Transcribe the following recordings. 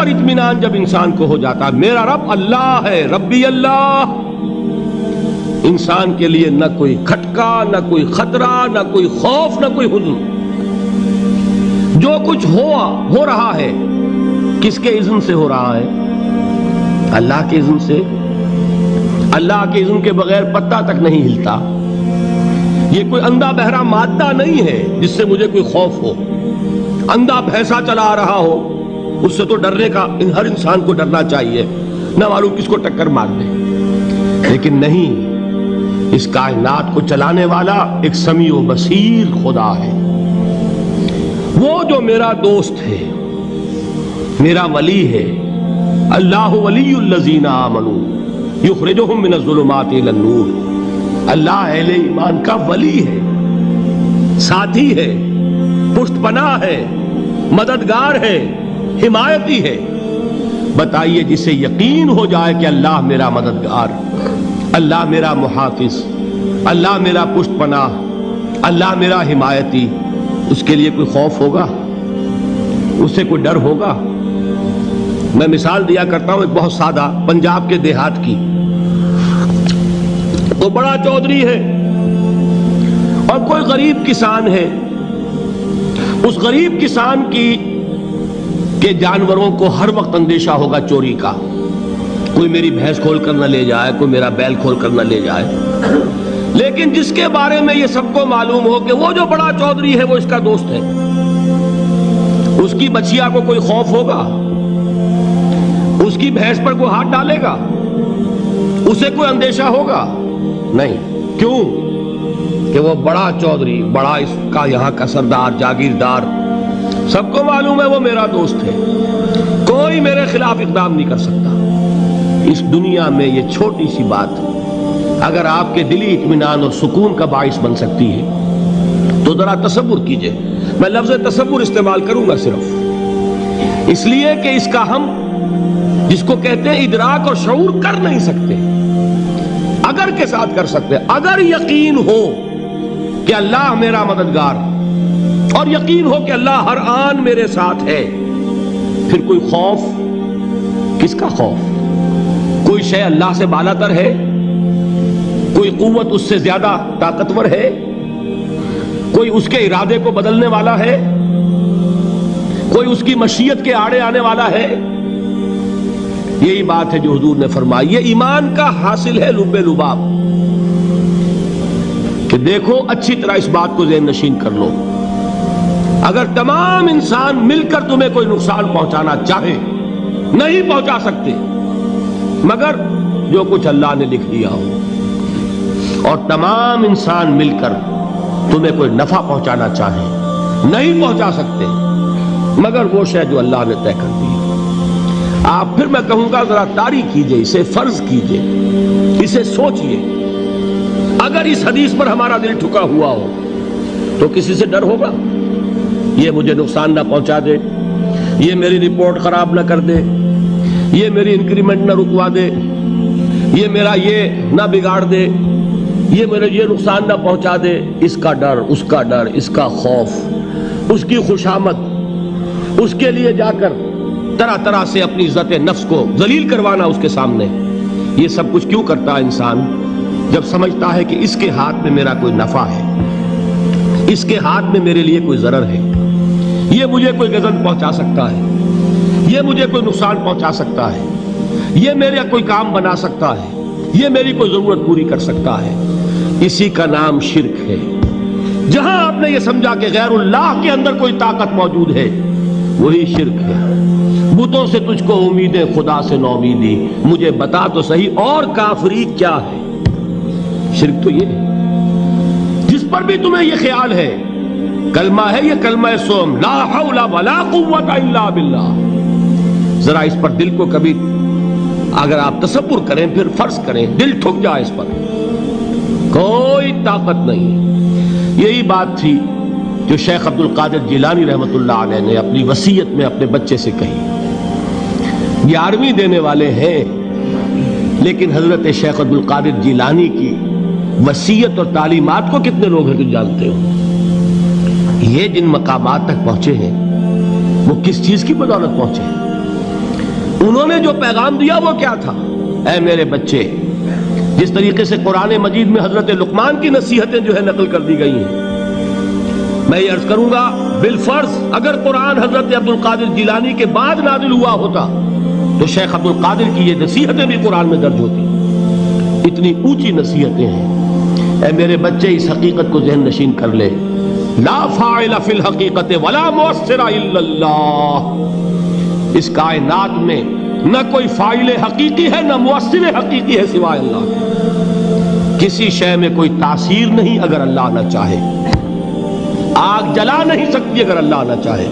پر اطمینان جب انسان کو ہو جاتا، میرا رب اللہ ہے، ربی اللہ، انسان کے لیے نہ کوئی کھٹکا، نہ کوئی خطرہ، نہ کوئی خوف، نہ کوئی حزن۔ جو کچھ ہو رہا ہے کس کے اذن سے ہو رہا ہے؟ اللہ کے اذن سے۔ اللہ کے اذن کے بغیر پتہ تک نہیں ہلتا۔ یہ کوئی اندھا بہرا مادہ نہیں ہے جس سے مجھے کوئی خوف ہو۔ اندھا بھینسا چلا آ رہا ہو اس سے تو ڈرنے کا ہر انسان کو ڈرنا چاہیے، نہ معلوم کس کو ٹکر مار دے۔ لیکن نہیں، اس کائنات کو چلانے والا ایک سمیع و بصیر خدا ہے، وہ جو میرا دوست ہے، میرا ولی ہے۔ اللہ ولی الذین آمنوا یخرجہم من الظلمات الی النور۔ اللہ اہل ایمان کا ولی ہے، ساتھی ہے، پشت پناہ ہے، مددگار ہے، حمایتی ہے۔ بتائیے جسے یقین ہو جائے کہ اللہ میرا مددگار، اللہ میرا محافظ، اللہ میرا پشت پناہ، اللہ میرا حمایتی، اس کے لیے کوئی خوف ہوگا؟ اس سے کوئی ڈر ہوگا؟ میں مثال دیا کرتا ہوں ایک بہت سادہ، پنجاب کے دیہات کی۔ وہ بڑا چودھری ہے اور کوئی غریب کسان ہے۔ اس غریب کسان کے جانوروں کو ہر وقت اندیشہ ہوگا چوری کا، کوئی میری بھینس کھول کر نہ لے جائے، کوئی میرا بیل کھول کر نہ لے جائے۔ لیکن جس کے بارے میں یہ سب کو معلوم ہو کہ وہ جو بڑا چودھری ہے وہ اس کا دوست ہے، اس کی بچیا کو کوئی خوف ہوگا؟ اس کی بھینس پر کوئی ہاتھ ڈالے گا؟ اسے کوئی اندیشہ ہوگا؟ نہیں۔ کیوں؟ کہ وہ بڑا چودھری، بڑا اس کا یہاں کا سردار، جاگیردار، سب کو معلوم ہے وہ میرا دوست ہے، کوئی میرے خلاف اقدام نہیں کر سکتا۔ اس دنیا میں یہ چھوٹی سی بات اگر آپ کے دلی اطمینان اور سکون کا باعث بن سکتی ہے تو ذرا تصور کیجئے۔ میں لفظ تصور استعمال کروں گا صرف اس لیے کہ اس کا ہم جس کو کہتے ہیں ادراک اور شعور کر نہیں سکتے، اگر کے ساتھ کر سکتے۔ اگر یقین ہو کہ اللہ میرا مددگار اور یقین ہو کہ اللہ ہر آن میرے ساتھ ہے، پھر کوئی خوف؟ کس کا خوف؟ کوئی شے اللہ سے بالا تر ہے؟ کوئی قوت اس سے زیادہ طاقتور ہے؟ کوئی اس کے ارادے کو بدلنے والا ہے؟ کوئی اس کی مشیت کے آڑے آنے والا ہے؟ یہی بات ہے جو حضور نے فرمائی۔ یہ ایمان کا حاصل ہے لب لباب، کہ دیکھو اچھی طرح اس بات کو ذہن نشین کر لو، اگر تمام انسان مل کر تمہیں کوئی نقصان پہنچانا چاہے نہیں پہنچا سکتے، مگر جو کچھ اللہ نے لکھ دیا ہو، اور تمام انسان مل کر تمہیں کوئی نفع پہنچانا چاہے نہیں پہنچا سکتے، مگر وہ شے جو اللہ نے طے کر دی۔ آپ پھر میں کہوں گا ذرا طاری کیجئے، اسے فرض کیجئے، اسے سوچئے۔ اگر اس حدیث پر ہمارا دل ٹھکا ہوا ہو تو کسی سے ڈر ہوگا؟ یہ مجھے نقصان نہ پہنچا دے، یہ میری رپورٹ خراب نہ کر دے، یہ میری انکریمنٹ نہ رکوا دے، یہ میرا یہ نہ بگاڑ دے، یہ میرے یہ نقصان نہ پہنچا دے۔ اس کا ڈر، اس کا ڈر، اس کا خوف، اس کی خوشامد، اس کے لیے جا کر طرح طرح سے اپنی عزت نفس کو ذلیل کروانا اس کے سامنے، یہ سب کچھ کیوں کرتا ہے انسان؟ جب سمجھتا ہے کہ اس کے ہاتھ میں میرا کوئی نفع ہے، اس کے ہاتھ میں میرے لیے کوئی ضرر ہے، یہ مجھے کوئی غضب پہنچا سکتا ہے، یہ مجھے کوئی نقصان پہنچا سکتا ہے، یہ میرا کوئی کام بنا سکتا ہے، یہ میری کوئی ضرورت پوری کر سکتا ہے، اسی کا نام شرک ہے۔ جہاں آپ نے یہ سمجھا کہ غیر اللہ کے اندر کوئی طاقت موجود ہے، وہی شرک ہے۔ بتوں سے تجھ کو امیدیں، خدا سے نومیدی، مجھے بتا تو صحیح اور کافری کیا ہے؟ شرک تو یہ ہے جس پر بھی تمہیں یہ خیال ہے، کلمہ ہے یہ کلمہ سوم، لا حول ولا قوت الا باللہ۔ ذرا اس پر دل کو کبھی اگر آپ تصور کریں، پھر فرض کریں، دل ٹھک جائے اس پر، کوئی طاقت نہیں۔ یہی بات تھی جو شیخ عبد القادر جیلانی رحمۃ اللہ علیہ نے اپنی وصیت میں اپنے بچے سے کہی۔ 11ویں دینے والے ہیں، لیکن حضرت شیخ عبد القادر جیلانی کی وصیت اور تعلیمات کو کتنے لوگ ہیں کہ جانتے ہو؟ یہ جن مقامات تک پہنچے ہیں وہ کس چیز کی بدولت پہنچے ہیں؟ انہوں نے جو پیغام دیا وہ کیا تھا؟ اے میرے بچے، جس طریقے سے قرآن مجید میں حضرت لقمان کی نصیحتیں جو ہے نقل کر دی گئی ہیں، میں یہ عرض کروں گا بالفرض اگر قرآن حضرت عبد القادر جیلانی کے بعد نازل ہوا ہوتا تو شیخ عبد القادر کی یہ نصیحتیں بھی قرآن میں درج ہوتی. اتنی اونچی نصیحتیں ہیں. اے میرے بچے، اس حقیقت کو ذہن نشین کر لے، لا فاعل فی الحقیقت ولا مؤثر الا اللہ. اس کائنات میں نہ کوئی فاعل حقیقی ہے نہ مؤثر حقیقی ہے سوائے اللہ کے. کسی شے میں کوئی تاثیر نہیں اگر اللہ نہ چاہے. آگ جلا نہیں سکتی اگر اللہ نہ چاہے.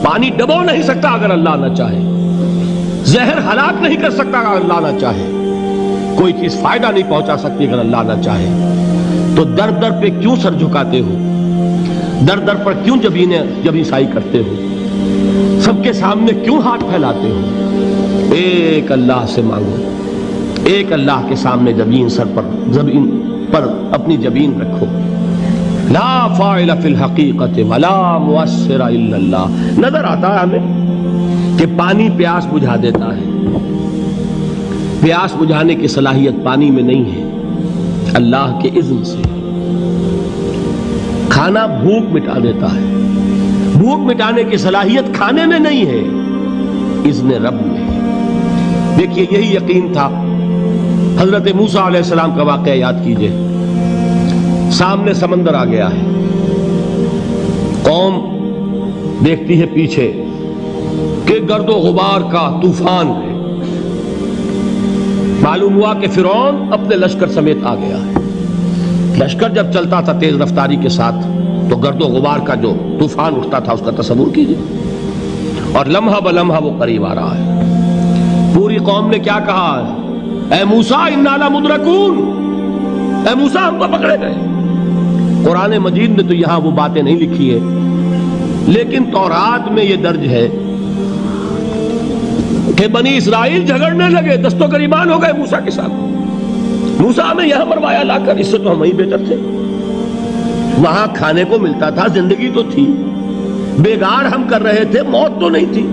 پانی ڈبو نہیں سکتا اگر اللہ نہ چاہے. زہر ہلاک نہیں کر سکتا اگر اللہ نہ چاہے. کوئی چیز فائدہ نہیں پہنچا سکتی اگر اللہ نہ چاہے. تو در در پہ کیوں سر جھکاتے ہو؟ در در پر کیوں جبیں سائی کرتے ہو؟ سب کے سامنے کیوں ہاتھ پھیلاتے ہو؟ ایک اللہ سے مانگو. ایک اللہ کے سامنے زمین پر اپنی جبین رکھو. لا فاعل فی الحقیقت ولا مؤثر الا اللہ. نظر آتا ہے ہمیں کہ پانی پیاس بجھا دیتا ہے. پیاس بجھانے کی صلاحیت پانی میں نہیں ہے، اللہ کے اذن سے. کھانا بھوک مٹا دیتا ہے. بھوک مٹانے کی صلاحیت کھانے میں نہیں ہے، اذن رب میں ہے. دیکھیے یہی یقین تھا. حضرت موسیٰ علیہ السلام کا واقعہ یاد کیجئے. سامنے سمندر آ گیا ہے. قوم دیکھتی ہے پیچھے کہ گرد و غبار کا طوفان ہے. معلوم ہوا کہ فرعون اپنے لشکر سمیت آ گیا ہے. لشکر جب چلتا تھا تیز رفتاری کے ساتھ تو گرد و غبار کا جو طوفان اٹھتا تھا اس کا تصور کیجئے. اور لمحہ بلمحہ وہ قریب آ رہا ہے. پوری قوم نے کیا کہا ہے؟ اے موسیٰ انا لمدرکون. اے موسیٰ ہم کو پکڑے گئے. قرآن مجید نے تو یہاں وہ باتیں نہیں لکھی ہے، لیکن تورات میں یہ درج ہے کہ بنی اسرائیل جھگڑنے لگے، دست و گریبان ہو گئے موسیٰ کے ساتھ. موسیٰ ہمیں یہاں مروایا لا کر، اس سے تو ہم ہی بہتر تھے. وہاں کھانے کو ملتا تھا، زندگی تو تھی. بیگار ہم کر رہے تھے، موت تو نہیں تھی.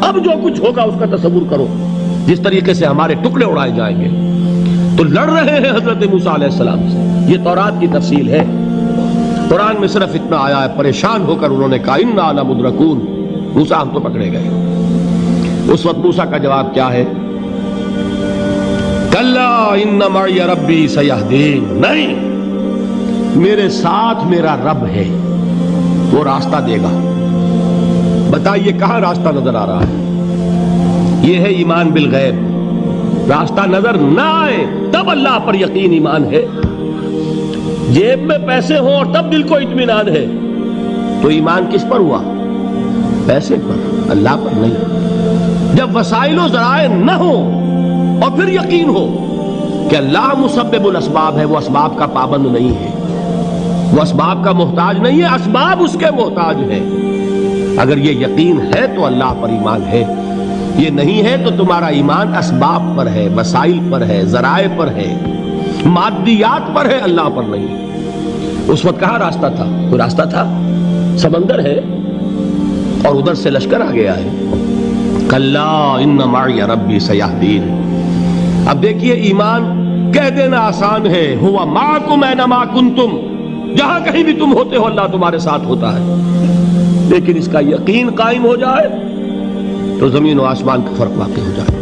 اب جو کچھ ہوگا اس کا تصور کرو، جس طریقے سے ہمارے ٹکڑے اڑائے جائیں گے. تو لڑ رہے ہیں حضرت موسیٰ علیہ السلام سے. یہ تورات کی تفصیل ہے. قرآن میں صرف اتنا آیا ہے، پریشان ہو کر انہوں نے کہا انا لمدرکون. موسیٰ ہم تو پکڑے گئے. اس وقت موسیٰ کا جواب کیا ہے؟ کلا ان معی ربی سیہدین. نہیں، میرے ساتھ میرا رب ہے، وہ راستہ دے گا. بتائیے کہاں راستہ نظر آ رہا ہے؟ یہ ہے ایمان بالغیب. راستہ نظر نہ آئے تب اللہ پر یقین ایمان ہے. جیب میں پیسے ہوں اور تب دل کو اطمینان ہے تو ایمان کس پر ہوا؟ پیسے پر، اللہ پر نہیں. جب وسائل و ذرائع نہ ہو اور پھر یقین ہو کہ اللہ مسبب الاسباب ہے، وہ اسباب کا پابند نہیں ہے، وہ اسباب کا محتاج نہیں ہے، اسباب اس کے محتاج ہیں. اگر یہ یقین ہے تو اللہ پر ایمان ہے. یہ نہیں ہے تو تمہارا ایمان اسباب پر ہے، وسائل پر ہے، ذرائع پر ہے، مادیات پر ہے، اللہ پر نہیں. اس وقت کہاں راستہ تھا؟ کوئی راستہ تھا؟ سمندر ہے اور ادھر سے لشکر آ گیا ہے. کلا ان معی ربی سیہدین. اب دیکھیے ایمان کہہ دینا آسان ہے، ہوا معکم اینما کنتم. جہاں کہیں بھی تم ہوتے ہو اللہ تمہارے ساتھ ہوتا ہے. لیکن اس کا یقین قائم ہو جائے تو زمین و آسمان کا فرق واقع ہو جائے.